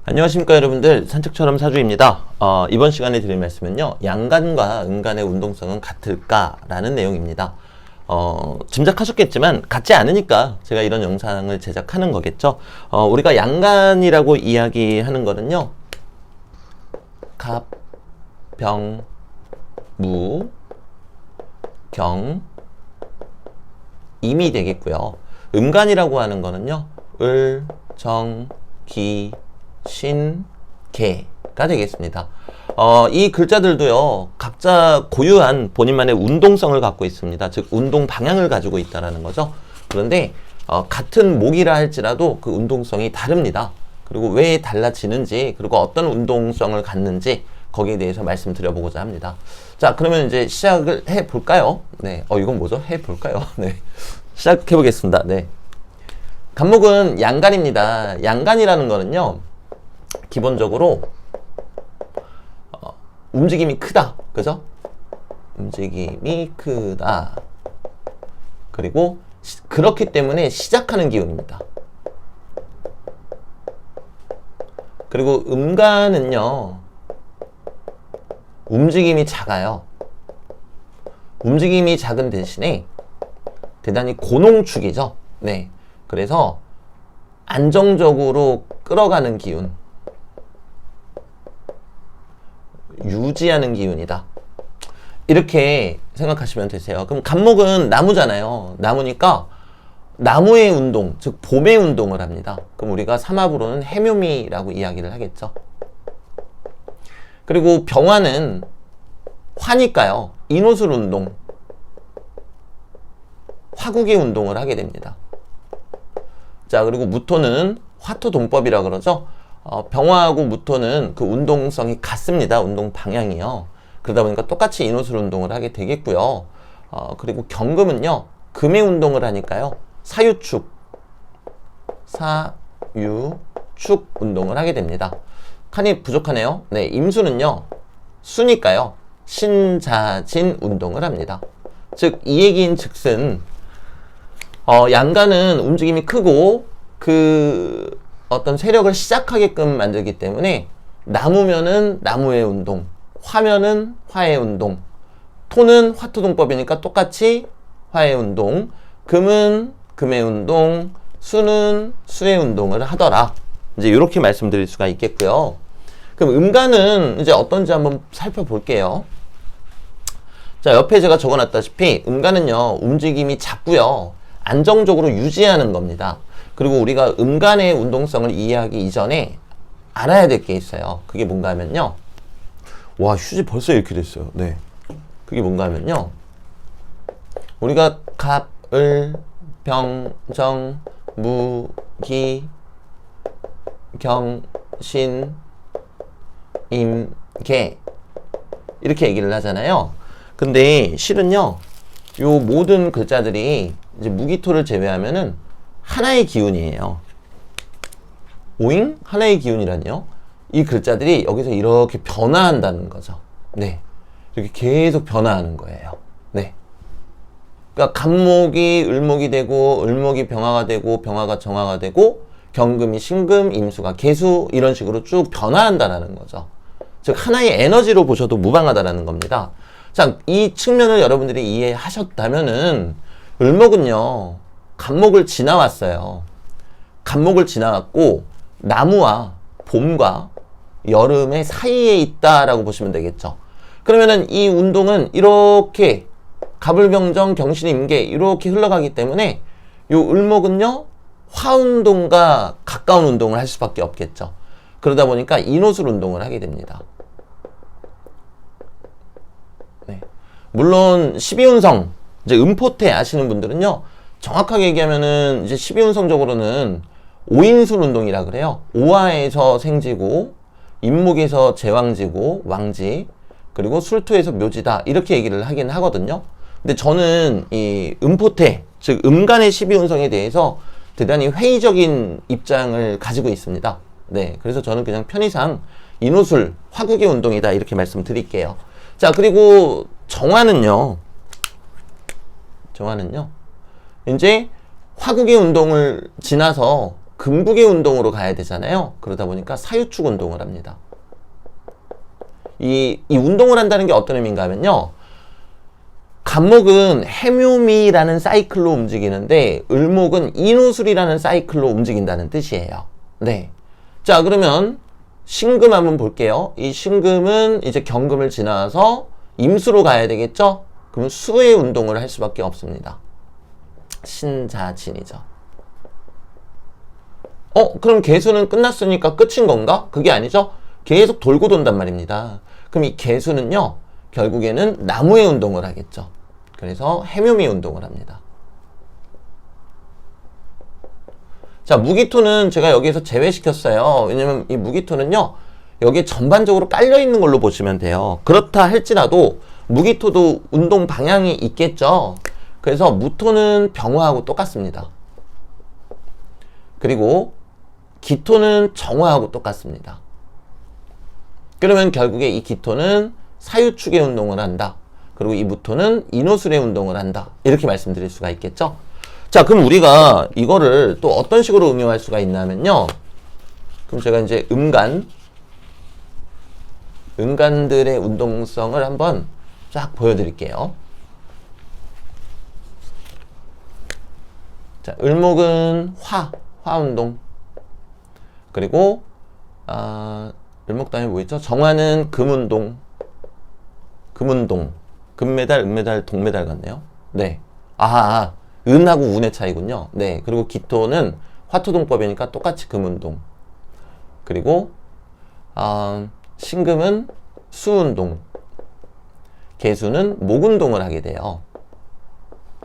안녕하십니까 여러분들, 산책처럼 사주입니다. 이번 시간에 드릴 말씀은요, 양간과 음간의 운동성은 같을까? 라는 내용입니다. 짐작하셨겠지만 같지 않으니까 제가 이런 영상을 제작하는 거겠죠. 우리가 양간이라고 이야기하는 거는요, 갑, 병, 무, 경, 임이 되겠고요. 음간이라고 하는 거는요, 을, 정, 기, 신, 개가 되겠습니다. 이 글자들도요, 각자 고유한 본인만의 운동성을 갖고 있습니다. 즉, 운동 방향을 가지고 있다는 거죠. 그런데, 같은 목이라 할지라도 그 운동성이 다릅니다. 그리고 왜 달라지는지, 그리고 어떤 운동성을 갖는지, 거기에 대해서 말씀드려보고자 합니다. 자, 그러면 이제 시작을 해볼까요? 네. 이건 뭐죠? 해볼까요? 네. 시작해보겠습니다. 네. 간목은 양간입니다. 양간이라는 거는요, 기본적으로 움직임이 크다, 그죠? 움직임이 크다. 그리고 그렇기 때문에 시작하는 기운입니다. 그리고 음간은요, 움직임이 작아요. 움직임이 작은 대신에 대단히 고농축이죠. 네. 그래서 안정적으로 끌어가는 기운, 유지하는 기운이다. 이렇게 생각하시면 되세요. 그럼 간목은 나무잖아요. 나무니까 나무의 운동, 즉 봄의 운동을 합니다. 그럼 우리가 삼합으로는 해묘미라고 이야기를 하겠죠. 그리고 병화는 화니까요, 인호술 운동, 화국의 운동을 하게 됩니다. 자, 그리고 무토는 화토동법이라 그러죠. 병화하고 무토는 그 운동성이 같습니다. 운동 방향이요. 그러다 보니까 똑같이 인호술 운동을 하게 되겠고요. 그리고 경금은요, 금의 운동을 하니까요, 사유축 운동을 하게 됩니다. 칸이 부족하네요. 네, 임수는요, 수니까요, 신자진 운동을 합니다. 즉, 이 얘기인 즉슨 양간은 움직임이 크고 그 어떤 세력을 시작하게끔 만들기 때문에 나무면은 나무의 운동, 화면은 화의 운동, 토는 화토동법이니까 똑같이 화의 운동, 금은 금의 운동, 수는 수의 운동을 하더라. 이제 이렇게 말씀드릴 수가 있겠고요. 그럼 음간은 이제 어떤지 한번 살펴볼게요. 자, 옆에 제가 적어놨다시피 음간은요, 움직임이 작고요, 안정적으로 유지하는 겁니다. 그리고 우리가 음간의 운동성을 이해하기 이전에 알아야 될 게 있어요. 그게 뭔가 하면요, 와, 휴지 벌써 이렇게 됐어요. 네. 그게 뭔가 하면요, 우리가 갑, 을, 병, 정, 무, 기, 경, 신, 임, 개 이렇게 얘기를 하잖아요. 근데 실은요, 요 모든 글자들이 이제 무기토를 제외하면은 하나의 기운이에요. 오잉? 하나의 기운이라니요? 이 글자들이 여기서 이렇게 변화한다는 거죠. 네. 이렇게 계속 변화하는 거예요. 네. 그러니까 간목이 을목이 되고, 을목이 병화가 되고, 병화가 정화가 되고, 경금이 신금, 임수가 개수, 이런 식으로 쭉 변화한다는 거죠. 즉, 하나의 에너지로 보셔도 무방하다는 겁니다. 자, 이 측면을 여러분들이 이해하셨다면은, 을목은요, 간목을 지나왔어요. 간목을 지나왔고, 나무와 봄과 여름의 사이에 있다라고 보시면 되겠죠. 그러면은 이 운동은 이렇게 갑을병정 경신임계 이렇게 흘러가기 때문에 요 을목은요, 화운동과 가까운 운동을 할 수밖에 없겠죠. 그러다 보니까 인호술 운동을 하게 됩니다. 네. 물론 12운성, 이제 음포태 아시는 분들은요, 정확하게 얘기하면은 이제 12운성적으로는 오인술 운동이라 그래요. 오화에서 생지고, 임목에서 제왕지고, 왕지, 그리고 술토에서 묘지다, 이렇게 얘기를 하긴 하거든요. 근데 저는 이 음포태, 즉 음간의 12운성에 대해서 대단히 회의적인 입장을 가지고 있습니다. 네, 그래서 저는 그냥 편의상 인호술, 화국의 운동이다, 이렇게 말씀드릴게요. 자, 그리고 정화는요, 이제 화국의 운동을 지나서 금북의 운동으로 가야 되잖아요. 그러다 보니까 사유축 운동을 합니다. 이 운동을 한다는 게 어떤 의미인가 하면요. 간목은 해묘미라는 사이클로 움직이는데 을목은 인호술이라는 사이클로 움직인다는 뜻이에요. 네. 자, 그러면 신금 한번 볼게요. 이 신금은 이제 경금을 지나서 임수로 가야 되겠죠? 그럼 수의 운동을 할 수밖에 없습니다. 신자진이죠. 그럼 개수는 끝났으니까 끝인 건가? 그게 아니죠. 계속 돌고 돈단 말입니다. 그럼 이 개수는요, 결국에는 나무의 운동을 하겠죠. 그래서 해묘미 운동을 합니다. 자, 무기토는 제가 여기에서 제외시켰어요. 왜냐면 이 무기토는요, 여기에 전반적으로 깔려있는 걸로 보시면 돼요. 그렇다 할지라도 무기토도 운동 방향이 있겠죠. 그래서 무토는 병화하고 똑같습니다. 그리고 기토는 정화하고 똑같습니다. 그러면 결국에 이 기토는 사유축의 운동을 한다. 그리고 이 무토는 인호술의 운동을 한다. 이렇게 말씀드릴 수가 있겠죠. 자, 그럼 우리가 이거를 또 어떤 식으로 응용할 수가 있냐면요. 그럼 제가 이제 음간들의 운동성을 한번 쫙 보여드릴게요. 자, 을목은 화운동. 그리고, 을목 다음에 뭐 있죠? 정화는 금운동. 금메달, 은메달, 동메달 같네요. 네. 은하고 운의 차이군요. 네. 그리고 기토는 화토동법이니까 똑같이 금운동. 그리고, 신금은 수운동. 개수는 목운동을 하게 돼요.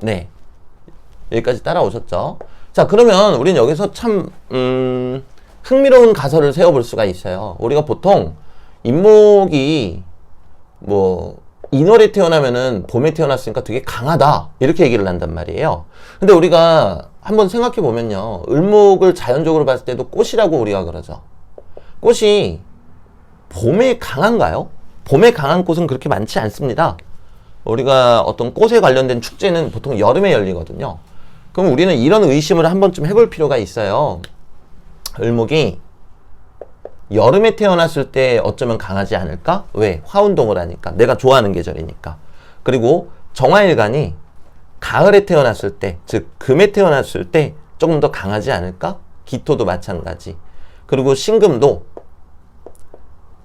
네. 여기까지 따라오셨죠? 자, 그러면 우린 여기서 참, 흥미로운 가설을 세워볼 수가 있어요. 우리가 보통, 인목이, 인월에 태어나면은 봄에 태어났으니까 되게 강하다. 이렇게 얘기를 한단 말이에요. 근데 우리가 한번 생각해 보면요. 을목을 자연적으로 봤을 때도 꽃이라고 우리가 그러죠. 꽃이 봄에 강한가요? 봄에 강한 꽃은 그렇게 많지 않습니다. 우리가 어떤 꽃에 관련된 축제는 보통 여름에 열리거든요. 그럼 우리는 이런 의심을 한 번쯤 해볼 필요가 있어요. 을목이 여름에 태어났을 때 어쩌면 강하지 않을까? 왜? 화운동을 하니까. 내가 좋아하는 계절이니까. 그리고 정화일간이 가을에 태어났을 때, 즉 금에 태어났을 때 조금 더 강하지 않을까? 기토도 마찬가지. 그리고 신금도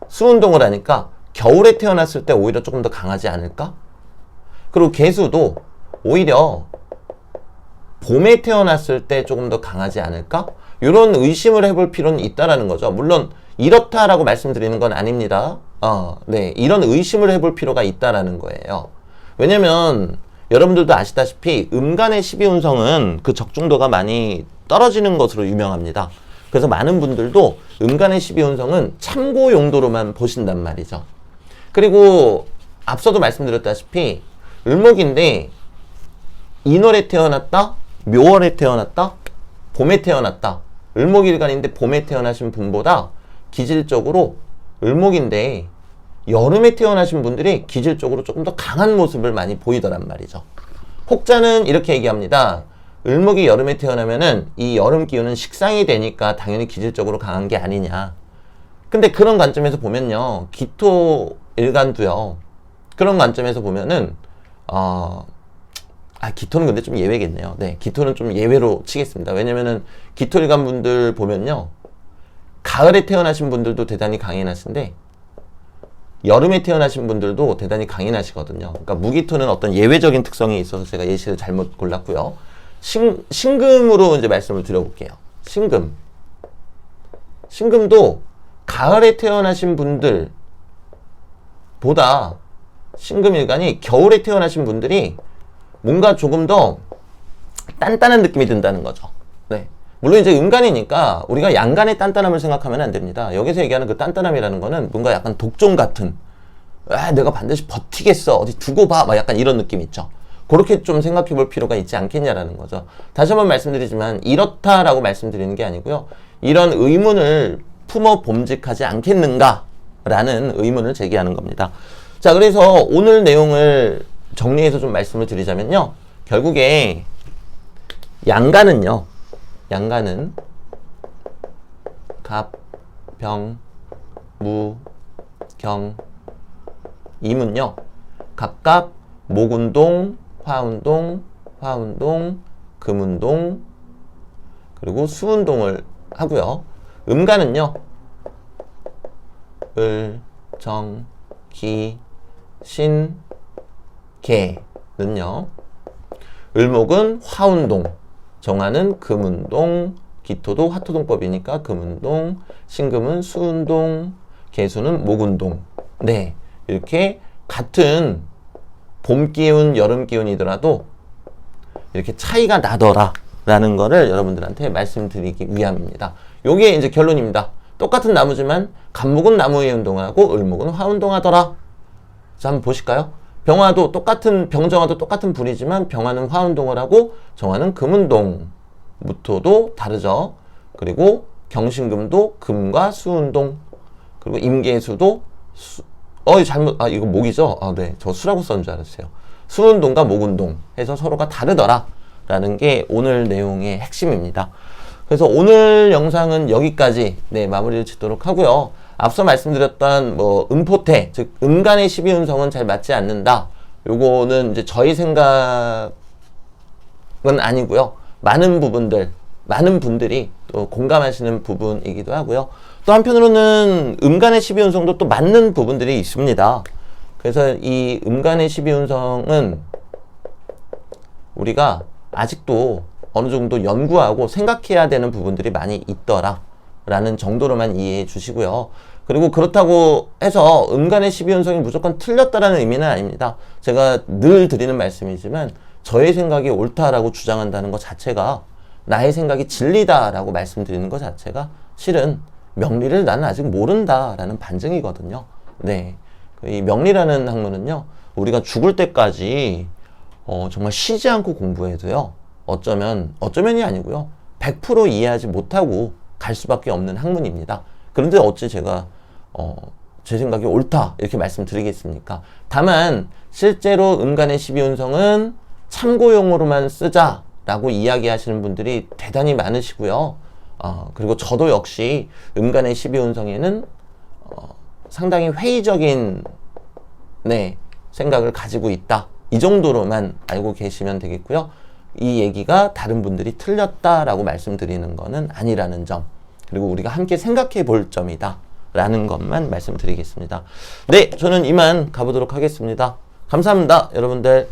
수운동을 하니까 겨울에 태어났을 때 오히려 조금 더 강하지 않을까? 그리고 개수도 오히려 봄에 태어났을 때 조금 더 강하지 않을까? 이런 의심을 해볼 필요는 있다라는 거죠. 물론 이렇다라고 말씀드리는 건 아닙니다. 네, 이런 의심을 해볼 필요가 있다라는 거예요. 왜냐면 여러분들도 아시다시피 음간의 12운성은 그 적중도가 많이 떨어지는 것으로 유명합니다. 그래서 많은 분들도 음간의 12운성은 참고 용도로만 보신단 말이죠. 그리고 앞서도 말씀드렸다시피 을목인데 인월에 태어났다, 묘월에 태어났다, 봄에 태어났다. 을목일간인데 봄에 태어나신 분보다 기질적으로 을목인데 여름에 태어나신 분들이 기질적으로 조금 더 강한 모습을 많이 보이더란 말이죠. 혹자는 이렇게 얘기합니다. 을목이 여름에 태어나면은 이 여름 기운은 식상이 되니까 당연히 기질적으로 강한 게 아니냐. 근데 그런 관점에서 보면요. 기토 일간도요. 그런 관점에서 보면은 기토는 근데 좀 예외겠네요. 네, 기토는 좀 예외로 치겠습니다. 왜냐면은 기토 일간 분들 보면요. 가을에 태어나신 분들도 대단히 강인하신데 여름에 태어나신 분들도 대단히 강인하시거든요. 그러니까 무기토는 어떤 예외적인 특성이 있어서 제가 예시를 잘못 골랐고요. 신금으로 이제 말씀을 드려볼게요. 신금도 가을에 태어나신 분들보다 신금일간이 겨울에 태어나신 분들이 뭔가 조금 더 단단한 느낌이 든다는 거죠. 네. 물론 이제 음간이니까 우리가 양간의 단단함을 생각하면 안 됩니다. 여기서 얘기하는 그 단단함이라는 거는 뭔가 약간 독종 같은, 내가 반드시 버티겠어, 어디 두고 봐, 막 약간 이런 느낌 있죠. 그렇게 좀 생각해 볼 필요가 있지 않겠냐라는 거죠. 다시 한번 말씀드리지만 이렇다라고 말씀드리는 게 아니고요. 이런 의문을 품어 봄직하지 않겠는가 라는 의문을 제기하는 겁니다. 자, 그래서 오늘 내용을 정리해서 좀 말씀을 드리자면요. 결국에 양간은 갑, 병, 무, 경, 임은요. 각각 목운동, 화운동, 화운동, 금운동, 그리고 수운동을 하고요. 음간은요. 을, 정, 기, 신, 개는요. 을목은 화운동, 정화는 금운동, 기토도 화토동법이니까 금운동, 신금은 수운동, 개수는 목운동. 네, 이렇게 같은 봄 기운, 여름 기운이더라도 이렇게 차이가 나더라 라는 거를 여러분들한테 말씀드리기 위함입니다. 요게 이제 결론입니다. 똑같은 나무지만 갑목은 나무의 운동을 하고 을목은 화 운동하더라. 자, 한번 보실까요? 병화도 똑같은, 병정화도 똑같은 불이지만 병화는 화 운동을 하고 정화는 금 운동. 무토도 다르죠. 그리고 경신금도 금과 수 운동. 그리고 임계수도 이거 목이죠? 네. 저 수라고 썼는 줄 알았어요. 수 운동과 목 운동 해서 서로가 다르더라. 라는 게 오늘 내용의 핵심입니다. 그래서 오늘 영상은 여기까지 마무리를 짓도록 하고요. 앞서 말씀드렸던 음포태, 즉 음간의 12운성은 잘 맞지 않는다. 요거는 이제 저희 생각은 아니고요. 많은 분들이 또 공감하시는 부분이기도 하고요. 또 한편으로는 음간의 12운성도 또 맞는 부분들이 있습니다. 그래서 이 음간의 12운성은 우리가 아직도 어느 정도 연구하고 생각해야 되는 부분들이 많이 있더라 라는 정도로만 이해해 주시고요. 그리고 그렇다고 해서 음간의 12운성이 무조건 틀렸다라는 의미는 아닙니다. 제가 늘 드리는 말씀이지만 저의 생각이 옳다라고 주장한다는 것 자체가 나의 생각이 진리다라고 말씀드리는 것 자체가 실은 명리를 나는 아직 모른다라는 반증이거든요. 네, 이 명리라는 학문은요, 우리가 죽을 때까지 정말 쉬지 않고 공부해도요, 어쩌면이 아니고요, 100% 이해하지 못하고 갈 수밖에 없는 학문입니다. 그런데 어찌 제가 제 생각이 옳다 이렇게 말씀드리겠습니까? 다만 실제로 음간의 12운성은 참고용으로만 쓰자라고 이야기하시는 분들이 대단히 많으시고요. 그리고 저도 역시 음간의 12운성에는 상당히 회의적인 생각을 가지고 있다. 이 정도로만 알고 계시면 되겠고요. 이 얘기가 다른 분들이 틀렸다라고 말씀드리는 거는 아니라는 점, 그리고 우리가 함께 생각해 볼 점이다 라는 것만 말씀드리겠습니다. 네, 저는 이만 가보도록 하겠습니다. 감사합니다, 여러분들.